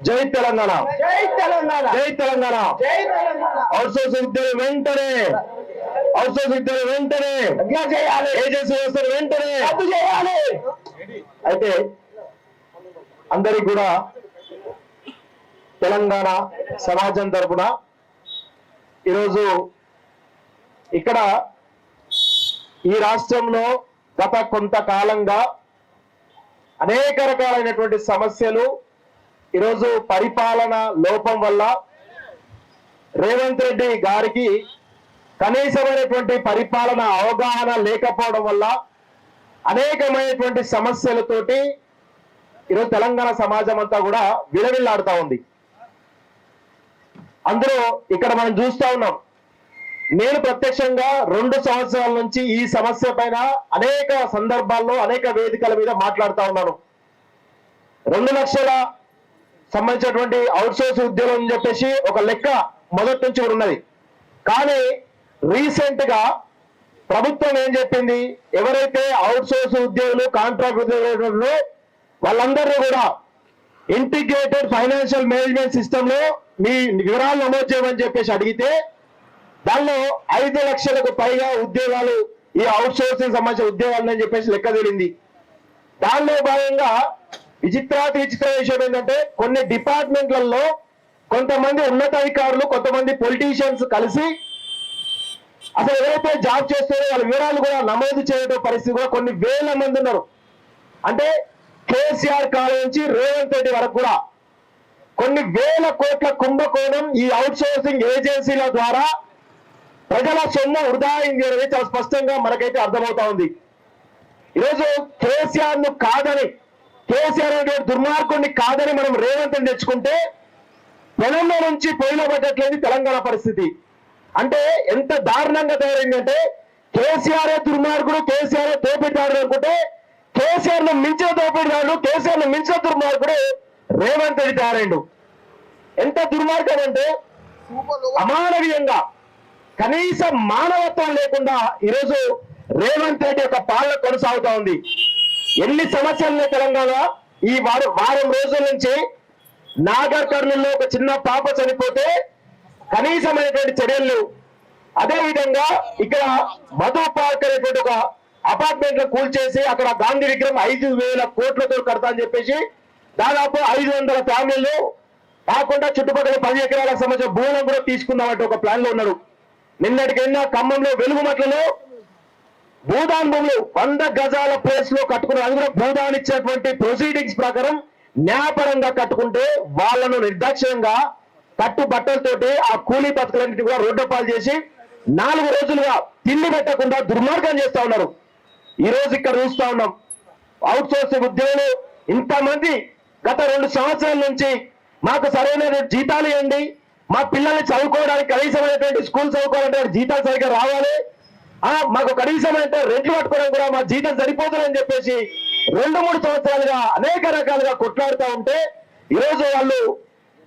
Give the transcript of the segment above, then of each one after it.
జై తెలంగాణ, జై తెలంగాణ, జై తెలంగాణ. జై తెలంగాణ. అవుట్సోర్సింగ్ ఉద్యోగులు వెంటనే, అవుట్సోర్సింగ్ ఉద్యోగులు వెంటనే చేయాలి, ఏజెన్సీ వ్యవస్థను వెంటనే రద్దు చేయాలి. అయితే అందరికి కూడా తెలంగాణ సమాజం తరపున ఈరోజు ఇక్కడ ఈ రాష్ట్రంలో గత కొంతకాలంగా అనేక రకాలైనటువంటి సమస్యలు ఈరోజు పరిపాలన లోపం వల్ల రేవంత్ రెడ్డి గారికి కనీసమైనటువంటి పరిపాలన అవగాహన లేకపోవడం వల్ల అనేకమైనటువంటి సమస్యలతోటి ఈరోజు తెలంగాణ సమాజం అంతా కూడా విలవిల్లాడుతూ ఉంది. అందులో ఇక్కడ మనం చూస్తా ఉన్నాం, నేను ప్రత్యక్షంగా 2 సంవత్సరాల నుంచి ఈ సమస్య పైన అనేక సందర్భాల్లో అనేక వేదికల మీద మాట్లాడుతూ ఉన్నాను. 2 లక్షల సంబంధించినటువంటి అవుట్సోర్స్ ఉద్యోగం అని చెప్పేసి ఒక లెక్క మొదటి నుంచి కూడా ఉన్నది. కానీ రీసెంట్ గా ప్రభుత్వం ఏం చెప్పింది, ఎవరైతే అవుట్సోర్స్ ఉద్యోగులు కాంట్రాక్ట్ ఉద్యోగులు వాళ్ళందరినీ కూడా ఇంటిగ్రేటెడ్ ఫైనాన్షియల్ మేనేజ్మెంట్ సిస్టమ్ లో మీ వివరాలు నమోదు చేయమని చెప్పేసి అడిగితే దానిలో 5 లక్షలకు పైగా ఉద్యోగాలు ఈ అవుట్సోర్సింగ్ సంబంధించిన ఉద్యోగాలు అని చెప్పేసి లెక్క తేలింది. దానిలో భాగంగా విచిత్ర విషయం ఏంటంటే కొన్ని డిపార్ట్మెంట్లలో కొంతమంది ఉన్నతాధికారులు కొంతమంది పొలిటీషియన్స్ కలిసి అసలు ఎవరైతే జాబ్ చేస్తారో వాళ్ళ వివరాలు కూడా నమోదు చేయడం పరిస్థితి కూడా కొన్ని వేల మంది ఉన్నారు. అంటే కేసీఆర్ కాలం నుంచి రేవంత్ రెడ్డి వరకు కూడా కొన్ని వేల కోట్ల కుంభకోణం ఈ అవుట్సోర్సింగ్ ఏజెన్సీల ద్వారా ప్రజల సొమ్ము వృధా అయింది అనేది చాలా స్పష్టంగా మనకైతే అర్థమవుతా ఉంది. ఈరోజు కేసీఆర్ ను కాదని, కేసీఆర్ అనే దుర్మార్గుడిని కాదని మనం రేవంత్ రెడ్డి తెచ్చుకుంటే పొలంలో నుంచి పొయ్యిలో పడ్డట్లేదు తెలంగాణ పరిస్థితి. అంటే ఎంత దారుణంగా తయారైందంటే కేసీఆర్ దుర్మార్గుడు, కేసీఆర్ తోపిడిదారుడు అనుకుంటే కేసీఆర్ ను మించిన తోపిడిదారుడు, కేసీఆర్ ను మించిన దుర్మార్గుడు రేవంత్ రెడ్డి తయారైండు. ఎంత దుర్మార్గం అంటే అమానవీయంగా కనీసం మానవత్వం లేకుండా ఈరోజు రేవంత్ రెడ్డి యొక్క పాలన కొనసాగుతా ఉంది. ఎన్ని సమస్యలు తెలంగాణ ఈ వారం రోజుల నుంచి నాగర్ కర్నూలులో ఒక చిన్న పాప చనిపోతే కనీసమైనటువంటి చర్యలు లేవు. అదేవిధంగా ఇక్కడ మధు పార్క్ అనేటువంటి ఒక అపార్ట్మెంట్ లో కూల్చేసి అక్కడ గాంధీ విగ్రహం 5,000 కోట్లతో కడతా అని చెప్పేసి దాదాపు 500 ఫ్యామిలీలు కాకుండా చుట్టుపక్కల 10 ఎకరాలకు సంబంధించిన భూములను కూడా తీసుకుందామంటే ఒక ప్లాన్ లో ఉన్నాడు. నిన్నటికైనా ఖమ్మంలో వెలుగుమట్లలో భూదాన్ భూములు 100 గజాల ప్లేస్ లో కట్టుకున్నారు. అది కూడా భూదాన్ ఇచ్చినటువంటి ప్రొసీడింగ్స్ ప్రకారం న్యాయపరంగా కట్టుకుంటే వాళ్ళను నిర్దాక్ష్యంగా కట్టు బట్టలతోటి ఆ కూలీ బతుకులన్నింటి కూడా రోడ్డు పాలు చేసి 4 రోజులుగా తిండి పెట్టకుండా దుర్మార్గం చేస్తా ఉన్నారు. ఈ రోజు ఇక్కడ చూస్తా ఉన్నాం, అవుట్సోర్సింగ్ ఉద్యోగులు ఇంతమంది గత 2 సంవత్సరాల నుంచి మాకు సరైన జీతాలు ఇవ్వండి, మా పిల్లల్ని చదువుకోవడానికి కనీసమైనటువంటి స్కూల్ చదువుకోవాలంటే జీతాలు సరిగ్గా రావాలి, మాకు కనీసమైతే రెంట్లు కట్టుకోవడం కూడా మా జీతం సరిపోతుందని చెప్పేసి 2-3 సంవత్సరాలుగా అనేక రకాలుగా కొట్లాడుతూ ఉంటే ఈరోజు వాళ్ళు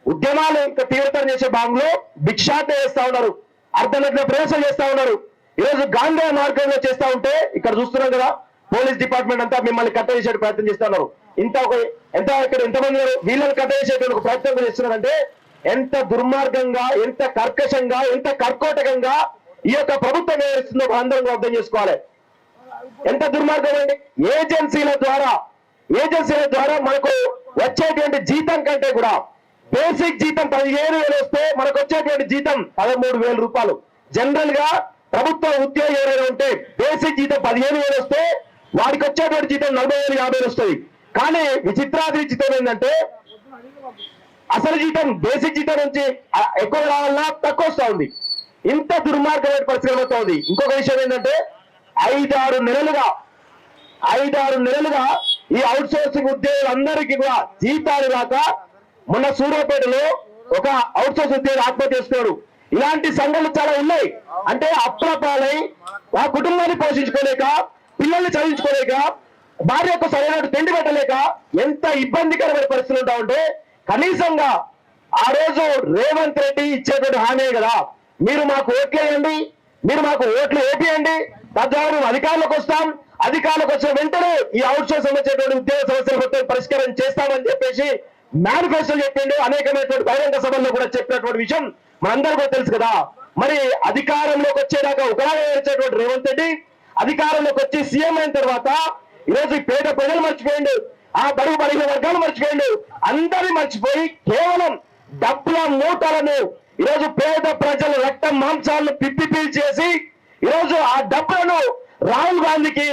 ఉద్యమాలు ఇంకా తీవ్రతరం చేసే భాగంలో భిక్షాటన చేస్తా ఉన్నారు, అర్ధనగ్న ప్రవేశం చేస్తా ఉన్నారు. ఈరోజు గాంధీ మార్గంలో చేస్తా ఉంటే ఇక్కడ చూస్తున్నాం కదా, పోలీస్ డిపార్ట్మెంట్ అంతా మిమ్మల్ని కట్టేసే ప్రయత్నం చేస్తా ఉన్నారు. ఇక్కడ ఎంతమంది వీళ్ళని కట్టేసేటువంటి ప్రయత్నం చేస్తున్నారంటే ఎంత దుర్మార్గంగా, ఎంత కర్కశంగా, ఎంత కర్కోటకంగా ఈ యొక్క ప్రభుత్వం వ్యవహరిస్తుందో అందరం అర్థం చేసుకోవాలి. ఎంత దుర్మార్గం అండి. ఏజెన్సీల ద్వారా మనకు వచ్చేటువంటి జీతం కంటే కూడా బేసిక్ జీతం 15,000 వస్తే మనకు వచ్చేటువంటి జీతం 13,000 రూపాయలు. జనరల్ గా ప్రభుత్వ ఉద్యోగి ఎవరైనా ఉంటే బేసిక్ జీతం 15,000 వస్తే వాడికి వచ్చేటువంటి జీతం 40,000, 50,000 వస్తుంది. కానీ విచిత్రం ఏంటంటే అసలు జీతం బేసిక్ జీతం నుంచి ఎక్కువ రావాలన్నా తక్కువ వస్తా ఉంది. ఇంత దుర్మార్గమైన పరిస్థితి అవుతా ఉంది. ఇంకొక విషయం ఏంటంటే 5-6 నెలలుగా ఈ అవుట్ సోర్సింగ్ ఉద్యోగులందరికీ కూడా జీతాలు రాక మొన్న సూర్యాపేటలో ఒక అవుట్ సోర్స్ ఉద్యోగి ఆత్మహత్య చేసుకున్నాడు. ఇలాంటి సంఘటనలు చాలా ఉన్నాయి. అంటే అప్రపాలై ఆ కుటుంబాన్ని పోషించుకోలేక, పిల్లల్ని చదివించుకోలేక, భార్యకు సరైన తిండి పెట్టలేక ఎంత ఇబ్బందికరమైన పరిస్థితులు ఉంటా ఉంటే కనీసంగా ఆ రోజు రేవంత్ రెడ్డి ఇచ్చేటువంటి హామీ కదా, మీరు మాకు ఓట్లేయండి, మీరు మాకు ఓట్లు వేపియండి, తద్వారా మేము అధికారులకు వస్తాం, అధికారులకు వచ్చిన వెంటనే ఈ అవుట్ సోర్స్ వచ్చేటువంటి ఉద్యోగ సమస్యల పరిష్కారం చేస్తామని చెప్పేసి మేనిఫెస్టో చెప్పిండు, అనేకమైనటువంటి బహిరంగ సభల్లో కూడా చెప్పినటువంటి విషయం మనందరూ కూడా తెలుసు కదా. మరి అధికారంలోకి వచ్చేదాకా ఒకలాగా వచ్చేటువంటి రేవంత్ రెడ్డి అధికారంలోకి వచ్చి సీఎం అయిన తర్వాత ఈరోజు ఈ పేద ప్రజలు మర్చిపోయిండు, ఆ బడుగు బలహీన వర్గాలు మర్చిపోయిండు, అందరినీ మర్చిపోయి కేవలం డబ్బుల మూటలను ఈరోజు పేద ప్రజల రక్త మాంసాలను పిప్పి పీల్చేసి ఈరోజు ఆ డబ్బులను రాహుల్ గాంధీకి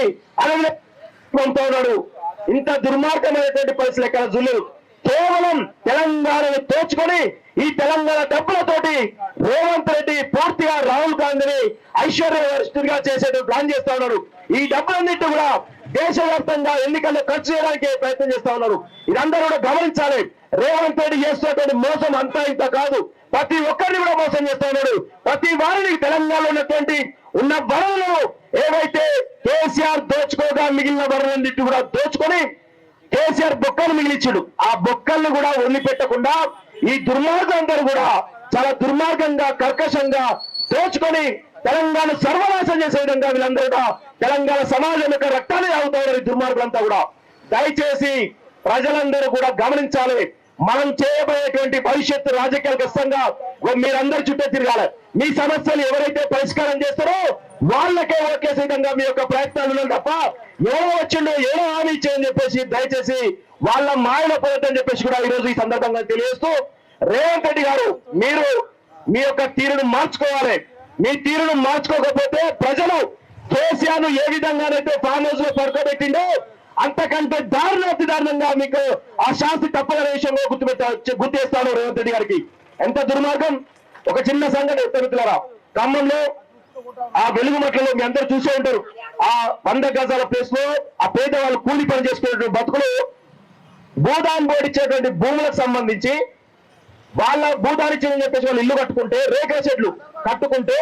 పంపుతా ఉన్నాడు. ఇంత దుర్మార్గమైనటువంటి పరిస్థితులు ఎక్కడ జుల్లు. కేవలం తెలంగాణను తోచుకొని ఈ తెలంగాణ డబ్బులతోటి రేవంత్ రెడ్డి పూర్తిగా రాహుల్ గాంధీని ఐశ్వర్యవంతుడిగా చేసేందుకు ప్లాన్ చేస్తా ఉన్నాడు. ఈ డబ్బులన్నింటి కూడా దేశవ్యాప్తంగా ఎన్నికల్లో ఖర్చు చేయడానికి ప్రయత్నం చేస్తా ఉన్నారు. ఇదందరూ కూడా గమనించాలి. రేవంత్ రెడ్డి చేస్తున్నటువంటి మోసం అంతా ఇంత కాదు, ప్రతి ఒక్కరిని కూడా మోసం చేస్తా ఉన్నాడు. ప్రతి వారిని తెలంగాణలో ఉన్న వనరులను ఏవైతే కేసీఆర్ దోచుకోగా మిగిలిన వనరులన్నింటి కూడా దోచుకొని కేసీఆర్ బొక్కలు మిగిలిచ్చాడు. ఆ బొక్కలను కూడా వదిలిపెట్టకుండా ఈ దుర్మార్గందరూ కూడా చాలా దుర్మార్గంగా కర్కశంగా దోచుకొని తెలంగాణ సర్వనాశం చేసే విధంగా వీళ్ళందరూ కూడా తెలంగాణ సమాజం యొక్క రక్తాన్ని తాగుతారు ఈ దుర్మార్గులంతా కూడా. దయచేసి ప్రజలందరూ కూడా గమనించాలి. మనం చేయబోయేటువంటి భవిష్యత్తు రాజకీయాలు ఖచ్చితంగా మీరందరూ చుట్టూ తిరగాలి. మీ సమస్యలు ఎవరైతే పరిష్కారం చేస్తారో వాళ్ళకే ఓకేసే విధంగా మీ యొక్క ప్రయత్నాలు ఉన్నాయి తప్ప ఎవరో వచ్చిండో ఏదో హామీ ఇచ్చేయని చెప్పేసి దయచేసి వాళ్ళ మాయలో పోవద్దని చెప్పేసి కూడా ఈరోజు ఈ సందర్భంగా తెలియజేస్తూ, రేవంత్ రెడ్డి గారు మీరు మీ యొక్క తీరును మార్చుకోవాలి. మీ తీరును మార్చుకోకపోతే ప్రజలు కేసీఆర్ ను ఏ విధంగానైతే ఫామ్ హౌస్ లో పడుకోబెట్టిండో అంతకంటే దారుణంగా మీకు ఆ శాస్తి తప్పదనే విషయంలో గుర్తిస్తాను రేవంత్ రెడ్డి గారికి. ఎంత దుర్మార్గం. ఒక చిన్న సంఘటన మిత్రులారా, ఖమ్మంలో ఆ వెలుగుమట్లలో మీ అందరూ చూసే ఉంటారు. ఆ 100 గజాల ప్లేస్ లో ఆ పేదవాళ్ళు కూలి పని చేసుకునేటువంటి బతుకులు భూదాన్ బోర్డు ఇచ్చేటువంటి భూములకు సంబంధించి వాళ్ళ భూదానిచ్చిందని చెప్పేసి వాళ్ళు ఇల్లు కట్టుకుంటే, రేఖల షెడ్లు కట్టుకుంటే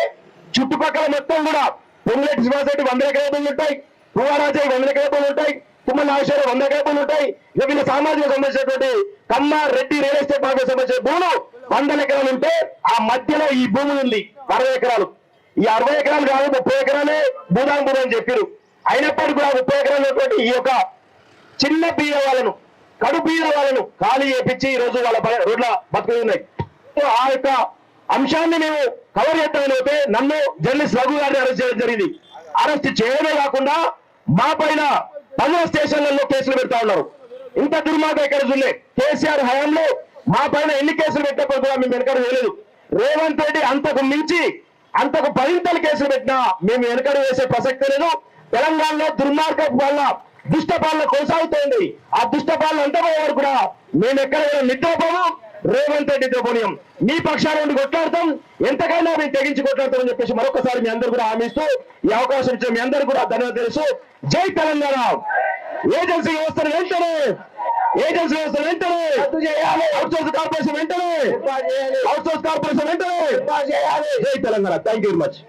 చుట్టుపక్కల మొత్తం కూడా పొంగులేటి శ్రీనివాసరెడ్డి 100 ఎకరాల భూములు ఉంటాయి, పువ్వారాజయ్య 100 ఎకరాల భూములు ఉంటాయి, తుమ్మల నాగేశ్వర 100 ఎకరాల భూములు ఉంటాయి. ఇక వీళ్ళ సామాజిక సంబంధించినటువంటి కమ్మ రెడ్డి రియల్ ఎస్టేట్ మార్కెట్ సంబంధించిన భూములు 100 ఎకరాలు ఉంటే ఆ మధ్యలో ఈ భూములు ఉంది 60 ఎకరాలు. ఈ 60 ఎకరాలు కాదు 30 ఎకరాలే భూదాన్ భూమి అని చెప్పారు. అయినప్పటికీ కూడా 30 ఎకరాలు ఉన్నటువంటి ఈ యొక్క చిన్న బీద వాళ్ళను, కడు బీద వాళ్ళను ఖాళీ చేపించి ఈ రోజు వాళ్ళ రోడ్ల బతుకులు ఉన్నాయి. ఆ యొక్క అంశాన్ని మేము కవర్ చేద్దామని పోతే నన్ను జర్నలిస్ట్ రఘు గారిని అరెస్ట్ చేయడం జరిగింది. అరెస్ట్ చేయడమే కాకుండా మా పైన 10 స్టేషన్లలో కేసులు పెడతా ఉన్నారు. ఇంత దుర్మార్గం ఎక్కడ చూడలే. కేసీఆర్ హయాంలో మా పైన ఎన్ని కేసులు పెట్టినప్పుడు కూడా మేము వెనకడు వేయలేదు. రేవంత్ రెడ్డి అంతకు మించి అంతకు 10 కేసులు పెట్టినా మేము వెనకడు వేసే ప్రసక్తే లేదు. తెలంగాణలో దుర్మార్గం వల్ల దుష్ట పాలన కొనసాగుతోంది. ఆ దుష్ట పాలన అంతపోయే వరకు కూడా మేము ఎక్కడ నిద్రపోము. రేవంత్ రెడ్డి ద్రౌపణ్యం మీ పక్షాన ఉండి కొట్లాడతాం, ఎంతకైనా మేము తెగించి కొట్లాడతామని చెప్పేసి మరొకసారి మీ అందరూ కూడా హామీ ఇస్తూ ఈ అవకాశం ఇచ్చే మీ అందరూ కూడా ధన్యవాదాలు తెలుసు. జై తెలంగాణ. ఏజెన్సీ వ్యవస్థను వెంటనే అవుట్సోర్స్ కార్పొరేషన్ వెంటనే జై Telangana. Thank you very much.